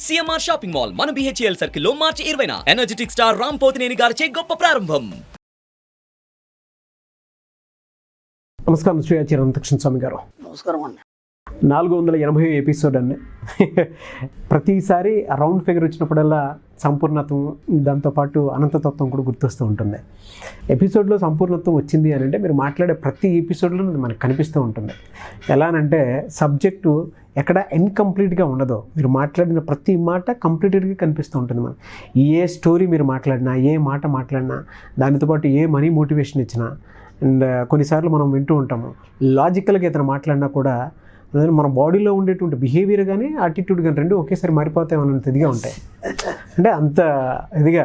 CMR shopping mall మన BHEL circle లో మార్చి 20న energetic star Ram Pothineni గారిచే గొప్ప ప్రారంభం. నమస్కారం శ్రీ చిరంతకృష్ణ స్వామి గారు. నమస్కారం అండి. 480 ఎపిసోడ్ అండి. ప్రతిసారి రౌండ్ ఫిగర్ వచ్చినప్పుడల్లా సంపూర్ణత్వం, దాంతోపాటు అనంతతత్వం కూడా గుర్తొస్తూ ఉంటుంది. ఎపిసోడ్లో సంపూర్ణత్వం వచ్చింది అని అంటే మీరు మాట్లాడే ప్రతి ఎపిసోడ్లో మనకు కనిపిస్తూ ఉంటుంది. ఎలానంటే సబ్జెక్టు ఎక్కడ ఇన్కంప్లీట్గా ఉండదో, మీరు మాట్లాడిన ప్రతి మాట కంప్లీటెడ్గా కనిపిస్తూ ఉంటుంది. మనకి ఏ స్టోరీ మీరు మాట్లాడినా, ఏ మాట మాట్లాడినా, దానితో పాటు ఏ మనీ మోటివేషన్ ఇచ్చినా, అండ్ కొన్నిసార్లు మనం వింటూ ఉంటాము లాజికల్గా ఇతను మాట్లాడినా కూడా మన బాడీలో ఉండేటువంటి బిహేవియర్ కానీ యాటిట్యూడ్ కానీ రెండు ఒకేసారి మారిపోతాయి అన్నంత ఇదిగా ఉంటాయి. అంటే అంత ఇదిగా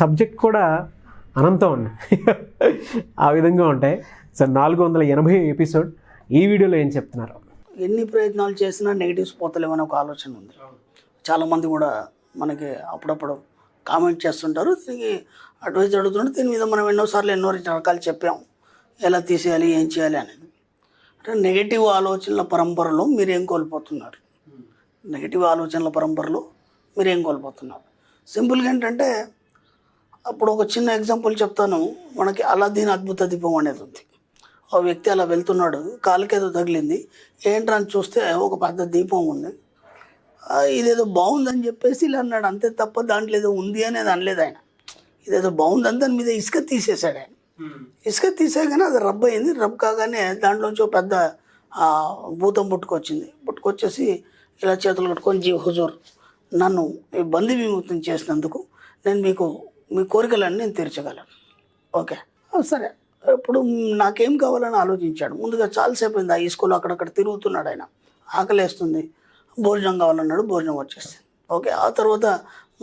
సబ్జెక్ట్ కూడా అనంతం అండి. ఆ విధంగా ఉంటాయి. Sir 480 episode. ఈ వీడియోలో ఏం చెప్తున్నారు? ఎన్ని ప్రయత్నాలు చేసినా నెగిటివ్స్ పోతలేమని ఒక ఆలోచన ఉంది. చాలామంది కూడా మనకి అప్పుడప్పుడు కామెంట్ చేస్తుంటారు, దీనికి అడ్వైజ్ అడుగుతుంటే దీని మీద మనం ఎన్నో రకాలు చెప్పాం, ఎలా తీసేయాలి, ఏం చేయాలి అనేది. అంటే నెగిటివ్ ఆలోచనల పరంపరలో మీరేం కోల్పోతున్నారు? నెగిటివ్ ఆలోచనల పరంపరలో మీరేం కోల్పోతున్నారు? సింపుల్గా ఏంటంటే, అప్పుడు ఒక చిన్న ఎగ్జాంపుల్ చెప్తాను. మనకి అల్లాద్దీన్ అద్భుత దీపం అనేది ఉంది. ఆ వ్యక్తి అలా వెళ్తున్నాడు, కాలుకేదో తగిలింది, ఏంట్రా అని చూస్తే ఒక పెద్ద దీపం ఉంది. ఇదేదో బాగుందని చెప్పేసి ఇలా అన్నాడు, అంతే తప్ప దాంట్లో ఏదో ఉంది అనేది అనలేదు ఆయన. ఇదేదో బాగుందని దాని మీద ఇసుక తీసేశాడు ఆయన. ఇసుక తీసేగానే అది రబ్ అయింది. రబ్ కాగానే దాంట్లోంచి పెద్ద భూతం పుట్టుకొచ్చేసి ఇలా చేతులు కట్టుకొని, జీ హుజూర్, నన్ను ఈ బందీ విముక్తం చేసినందుకు నేను మీ కోరికలన్నీ నేను తీర్చగలను. ఓకే, సరే, ఇప్పుడు నాకేం కావాలని ఆలోచించాడు. ముందుగా చాలాసేపు అయింది ఆ ఇసుకలో అక్కడక్కడ తిరుగుతున్నాడు ఆయన. ఆకలేస్తుంది, భోజనం కావాలన్నాడు, భోజనం వచ్చేసింది. ఓకే, ఆ తర్వాత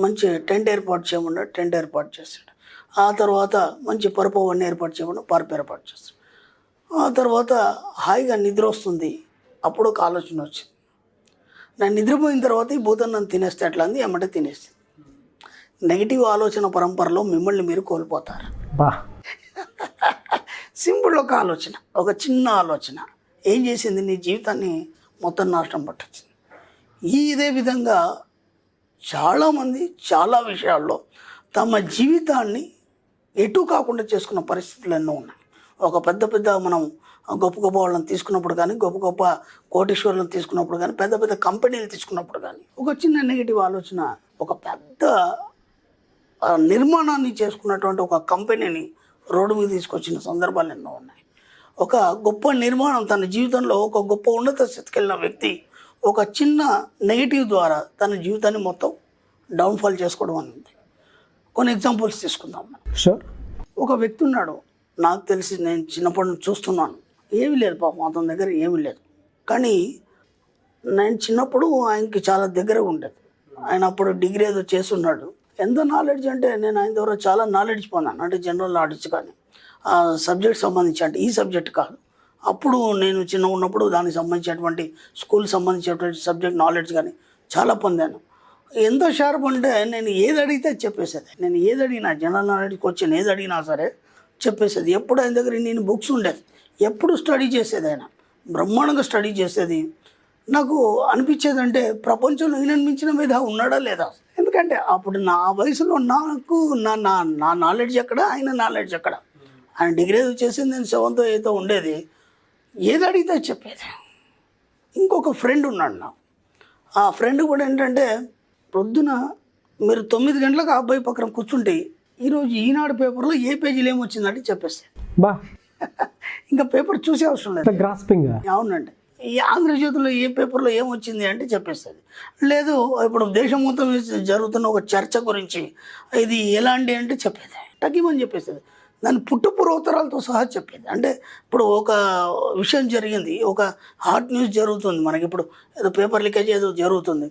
మంచి టెంట్ ఏర్పాటు చేయమన్నాడు, టెంట్ ఏర్పాటు చేశాడు. ఆ తర్వాత మంచి పరుపు అవన్నీ ఏర్పాటు చేయమని పరుపు ఏర్పాటు చేస్తాడు. ఆ తర్వాత హాయిగా నిద్ర వస్తుంది. అప్పుడు ఒక ఆలోచన వచ్చింది, నేను నిద్రపోయిన తర్వాత ఈ భూతం నన్ను తినేస్తే ఎట్లా అంది, ఏమంటే తినేస్తుంది. నెగిటివ్ ఆలోచన పరంపరలో మిమ్మల్ని మీరు కోల్పోతారు. సింపుల్ ఒక ఆలోచన, ఒక చిన్న ఆలోచన ఏం చేసింది, నీ జీవితాన్ని మొత్తం నాశనం పట్టొచ్చింది. ఇదే విధంగా చాలామంది చాలా విషయాల్లో తమ జీవితాన్ని ఎటు కాకుండా చేసుకున్న పరిస్థితులు ఎన్నో ఉన్నాయి. ఒక పెద్ద మనం గొప్ప వాళ్ళని తీసుకున్నప్పుడు కానీ, గొప్ప కోటీశ్వరులను తీసుకున్నప్పుడు కానీ, పెద్ద కంపెనీలు తీసుకున్నప్పుడు కానీ, ఒక చిన్న నెగిటివ్ ఆలోచన ఒక పెద్ద నిర్మాణాన్ని చేసుకున్నటువంటి ఒక కంపెనీని రోడ్డు మీద తీసుకొచ్చిన సందర్భాలు ఎన్నో ఉన్నాయి. ఒక గొప్ప నిర్మాణం, తన జీవితంలో ఒక గొప్ప ఉన్నత స్థితికి వెళ్ళిన వ్యక్తి ఒక చిన్న నెగిటివ్ ద్వారా తన జీవితాన్ని మొత్తం డౌన్ఫాల్ చేసుకోవడం అనేది. కొన్ని ఎగ్జాంపుల్స్ తీసుకుందాం. షూర్. ఒక వ్యక్తి ఉన్నాడు, నాకు తెలిసి నేను చిన్నప్పటి నుంచి చూస్తున్నాను, ఏమీ లేదు పాపం, అతని దగ్గర ఏమీ లేదు. కానీ నేను చిన్నప్పుడు ఆయనకి చాలా దగ్గరగా ఉండేది. ఆయన అప్పుడు డిగ్రీ ఏదో చేస్తున్నాడు. ఎంత నాలెడ్జ్ అంటే, నేను ఆయన ద్వారా చాలా నాలెడ్జ్ పొందాను. అంటే జనరల్ నాలెడ్జ్ కానీ, సబ్జెక్ట్ సంబంధించి, అంటే ఈ సబ్జెక్ట్ కాదు, అప్పుడు నేను చిన్న ఉన్నప్పుడు దానికి సంబంధించినటువంటి స్కూల్ సంబంధించినటువంటి సబ్జెక్ట్ నాలెడ్జ్ కానీ చాలా పొందాను. ఎంత షార్ప్ అంటే, నేను ఏది అడిగితే చెప్పేసేది. నేను ఏది అడిగినా, జనరల్ నాలెడ్జ్కి వచ్చి ఏది అడిగినా సరే చెప్పేసేది. ఎప్పుడు ఆయన దగ్గర నేను బుక్స్ ఉండేది, ఎప్పుడు స్టడీ చేసేది. ఆయన బ్రహ్మాండంగా స్టడీ చేసేది. నాకు అనిపించేది అంటే, ప్రపంచంలో ఈయనను మించిన మీద ఉన్నాడా లేదా. ఎందుకంటే అప్పుడు నా వయసులో నాకు నా నాలెడ్జ్ ఎక్కడ, ఆయన నాలెడ్జ్ ఎక్కడ. ఆయన డిగ్రీ చేసింది, నేను 7th 8th ఉండేది. ఏది అడిగితే చెప్పేది. ఇంకొక ఫ్రెండ్ ఉన్నాడు నాకు. ఆ ఫ్రెండ్ కూడా ఏంటంటే, పొద్దున మీరు 9 గంటలకు ఆ అబ్బాయి పక్కన కూర్చుంటే, ఈరోజు ఈనాడు పేపర్లో ఏ పేజీలు ఏమొచ్చిందంటే చెప్పేస్తాను. ఇంకా పేపర్ చూసే అవసరం లేదు. గ్రాస్పింగ్. అవునండి. ఈ ఆంధ్రజ్యోతిలో ఏ పేపర్లో ఏమొచ్చింది అంటే చెప్పేస్తుంది. లేదు, ఇప్పుడు దేశం మొత్తం జరుగుతున్న ఒక చర్చ గురించి ఇది ఎలాంటి అంటే చెప్పేది. టకిమని చెప్పేస్తుంది. దాని పుట్టుపూర్వోత్తరాలతో సహా చెప్పేది. అంటే ఇప్పుడు ఒక విషయం జరిగింది, ఒక హాట్ న్యూస్ జరుగుతుంది, మనకి ఇప్పుడు ఏదో పేపర్ లీకేజ్ ఏదో జరుగుతుంది,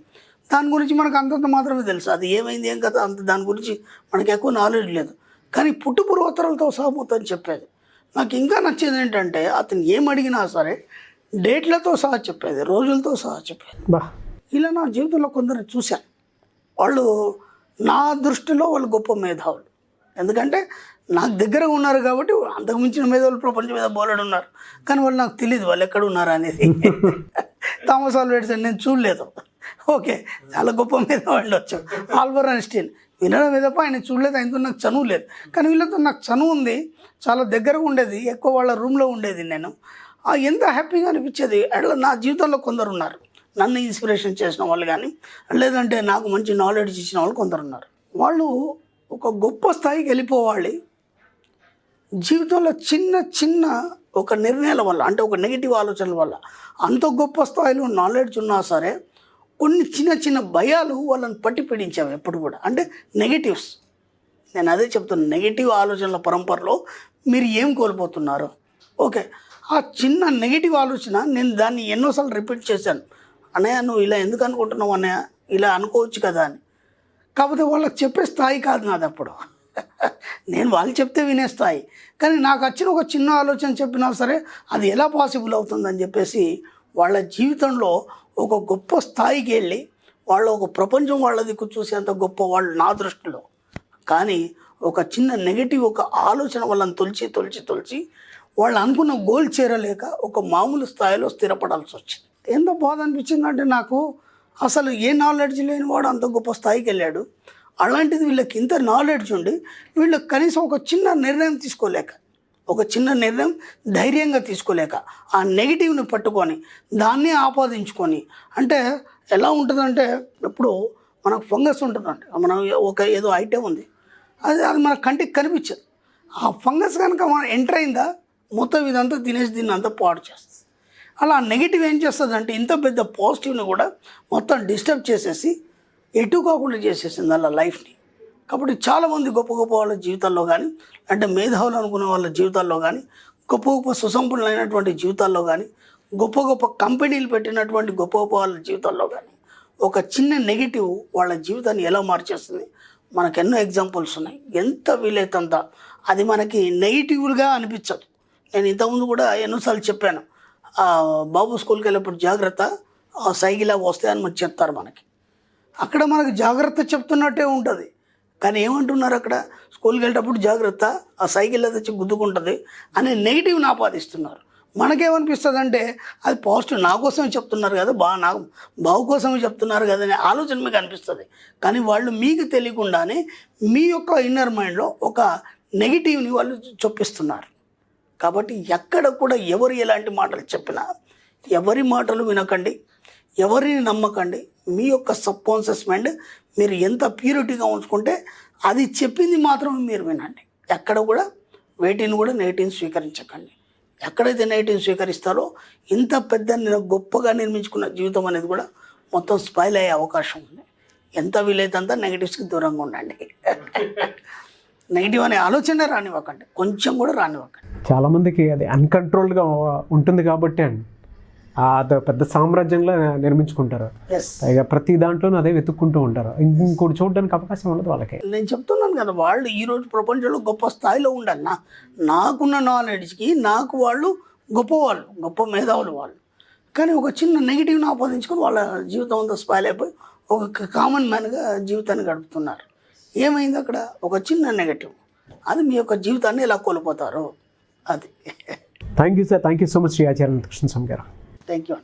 దాని గురించి మనకు అంతంత మాత్రమే తెలుసు. అది ఏమైంది, ఏం కదా, అంత దాని గురించి మనకి ఎక్కువ నాలెడ్జ్ లేదు. కానీ పుట్టుపూర్వోత్తరాలతో సహా మొత్తం చెప్పేది. నాకు ఇంకా నచ్చేది ఏంటంటే, అతను ఏం అడిగినా సరే డేట్లతో సహా చెప్పేది, రోజులతో సహా చెప్పేది. ఇలా నా జీవితంలో కొందరు చూశాను. వాళ్ళు నా దృష్టిలో వాళ్ళు గొప్ప మేధావులు. ఎందుకంటే నాకు దగ్గర ఉన్నారు కాబట్టి. అంతకు మించిన మేధావులు ప్రపంచం మీద బోలెడు ఉన్నారు, కానీ వాళ్ళు నాకు తెలియదు వాళ్ళు ఎక్కడ ఉన్నారు అనేది. థామస్ ఆల్వా ఎడిసన్ నేను చూడలేదు. ఓకే, చాలా గొప్ప మీద ఉండొచ్చు. ఆల్బర్ట్ ఐన్స్టీన్ వినడం మీదప ఆయన చూడలేదు, ఆయనతో నాకు చనువు లేదు. కానీ వీళ్ళతో నాకు చనువు ఉంది, చాలా దగ్గరగా ఉండేది, ఎక్కువ వాళ్ళ రూమ్లో ఉండేది నేను. ఎంత హ్యాపీగా అనిపించేది. అట్లా నా జీవితంలో కొందరు ఉన్నారు, నన్ను ఇన్స్పిరేషన్ చేసిన వాళ్ళు కానీ, లేదంటే నాకు మంచి నాలెడ్జ్ ఇచ్చిన వాళ్ళు కొందరు ఉన్నారు. వాళ్ళు ఒక గొప్ప స్థాయికి వెళ్ళిపోవాలి. జీవితంలో చిన్న చిన్న ఒక నిర్ణయాల వల్ల, అంటే ఒక నెగిటివ్ ఆలోచనల వల్ల అంత గొప్ప స్థాయిలో నాలెడ్జ్ ఉన్నా సరే కొన్ని చిన్న చిన్న భయాలు వాళ్ళని పట్టి పీడించాము ఎప్పుడు కూడా. అంటే నెగిటివ్స్, నేను అదే చెప్తున్నాను, నెగిటివ్ ఆలోచనల పరంపరలో మీరు ఏం కోల్పోతున్నారు. ఓకే, ఆ చిన్న నెగిటివ్ ఆలోచన నేను దాన్ని ఎన్నోసార్లు రిపీట్ చేశాను. అన్నయ్య నువ్వు ఇలా ఎందుకు అనుకుంటున్నావు అన్నయ్య, ఇలా అనుకోవచ్చు కదా అని. కాకపోతే వాళ్ళకి చెప్పే స్థాయి కాదు నాది అప్పుడు. నేను వాళ్ళు చెప్తే వినే స్థాయి. కానీ నాకు వచ్చిన ఒక చిన్న ఆలోచన చెప్పినా సరే అది ఎలా పాసిబుల్ అవుతుందని చెప్పేసి వాళ్ళ జీవితంలో ఒక గొప్ప స్థాయికి వెళ్ళి వాళ్ళ ఒక ప్రపంచం వాళ్ళ దిక్కు చూసేంత గొప్ప వాళ్ళు నా దృష్టిలో. కానీ ఒక చిన్న నెగిటివ్ ఒక ఆలోచన వాళ్ళని తొలిచి వాళ్ళు అనుకున్న గోల్ చేరలేక ఒక మామూలు స్థాయిలో స్థిరపడాల్సి వచ్చింది. ఎంత బాధ అనిపించిందంటే నాకు, అసలు ఏ నాలెడ్జ్ లేని వాడు అంత గొప్ప స్థాయికి వెళ్ళాడు. అలాంటిది వీళ్ళకి ఇంత నాలెడ్జ్ ఉండి వీళ్ళకి కనీసం ఒక చిన్న నిర్ణయం తీసుకోలేక, ఒక చిన్న నిర్ణయం ధైర్యంగా తీసుకోలేక ఆ నెగిటివ్ని పట్టుకొని దాన్ని ఆపాదించుకొని, అంటే ఎలా ఉంటుందంటే ఇప్పుడు మనకు ఫంగస్ ఉంటుందండి, మనం ఒక ఏదో ఐటెం ఉంది, అది మన కంటికి కనిపించదు. ఆ ఫంగస్ కనుక మనం ఎంటర్ అయిందా మొత్తం ఇదంతా తినేసి దీన్ని అంతా పాడు చేస్తుంది. అలా నెగిటివ్ ఏం చేస్తుందంటే ఇంత పెద్ద పాజిటివ్ని కూడా మొత్తం డిస్టర్బ్ చేసేసి ఎటు కాకుండా చేసేసింది అలా లైఫ్ని. కాబట్టి చాలామంది గొప్ప గొప్ప వాళ్ళ జీవితాల్లో కానీ, అంటే మేధావులు అనుకునే వాళ్ళ జీవితాల్లో కానీ, గొప్ప గొప్ప సుసంపన్నులైనటువంటి జీవితాల్లో కానీ, గొప్ప గొప్ప కంపెనీలు పెట్టినటువంటి గొప్ప గొప్ప వాళ్ళ జీవితాల్లో కానీ ఒక చిన్న నెగిటివ్ వాళ్ళ జీవితాన్ని ఎలా మార్చేస్తుంది. మనకు ఎన్నో ఎగ్జాంపుల్స్ ఉన్నాయి. ఎంత వీలైతంత అది మనకి నెగిటివ్గా అనిపించదు. నేను ఇంతకుముందు కూడా ఎన్నోసార్లు చెప్పాను, బాబు స్కూల్కి వెళ్ళేప్పుడు జాగ్రత్త, సైకిల్ వస్తే అని మనకు చెప్తారు. మనకి అక్కడ మనకు జాగ్రత్త చెప్తున్నట్టే ఉంటుంది. కానీ ఏమంటున్నారు అక్కడ, స్కూల్కి వెళ్ళేటప్పుడు జాగ్రత్త, ఆ సైకిల్ తెచ్చి గుద్దుకుంటుంది అనే నెగిటివ్ని ఆపాదిస్తున్నారు. మనకేమనిపిస్తుంది అంటే అది పాజిటివ్, నా కోసమే చెప్తున్నారు కదా, బావు కోసమే చెప్తున్నారు కదా అనే ఆలోచన మీకు అనిపిస్తుంది. కానీ వాళ్ళు మీకు తెలియకుండానే మీ యొక్క ఇన్నర్ మైండ్లో ఒక నెగిటివ్ని వాళ్ళు చొప్పిస్తున్నారు. కాబట్టి ఎక్కడ కూడా ఎవరు ఎలాంటి మాటలు చెప్పినా ఎవరి మాటలు వినకండి, ఎవరిని నమ్మకండి. మీ యొక్క సబ్కాన్షియస్ మైండ్ మీరు ఎంత ప్యూరిటీగా ఉంచుకుంటే అది చెప్పింది మాత్రమే మీరు వినండి. ఎక్కడ కూడా వేటిని కూడా నెగిటివ్ని స్వీకరించకండి. ఎక్కడైతే నెగిటివ్ స్వీకరిస్తారో ఇంత పెద్ద గొప్పగా నిర్మించుకున్న జీవితం అనేది కూడా మొత్తం స్పాయిల్ అయ్యే అవకాశం ఉంది. ఎంత వీలైతే అంత నెగిటివ్స్కి దూరంగా ఉండండి. నెగిటివ్ అనే ఆలోచన రానివ్వకండి, కొంచెం కూడా రానివ్వకండి. చాలామందికి అది అన్కంట్రోల్డ్గా ఉంటుంది కాబట్టి అండి అది పెద్ద సామ్రాజ్యంలో నిర్మించుకుంటారు. పైగా ప్రతి దాంట్లోనూ అదే వెతుక్కుంటూ ఉంటారు. ఇంకోటి చూడడానికి అవకాశం ఉండదు వాళ్ళకి. నేను చెప్తున్నాను కదా, వాళ్ళు ఈరోజు ప్రపంచంలో గొప్ప స్థాయిలో ఉండాలి. నాకున్న నాలెడ్జ్కి నాకు వాళ్ళు గొప్పవాళ్ళు, గొప్ప మేధావులు వాళ్ళు. కానీ ఒక చిన్న నెగిటివ్ని ఆపాదించుకొని వాళ్ళ జీవితం అంతా స్పాయిల్ అయిపోయి ఒక కామన్ మ్యాన్గా జీవితాన్ని గడుపుతున్నారు. ఏమైంది అక్కడ, ఒక చిన్న నెగటివ్, అది మీ యొక్క జీవితాన్ని ఎలా కోల్పోతారు. అది thank you sir, thank you so much Shri Acharya Krishnaswamy గారు. Thank you.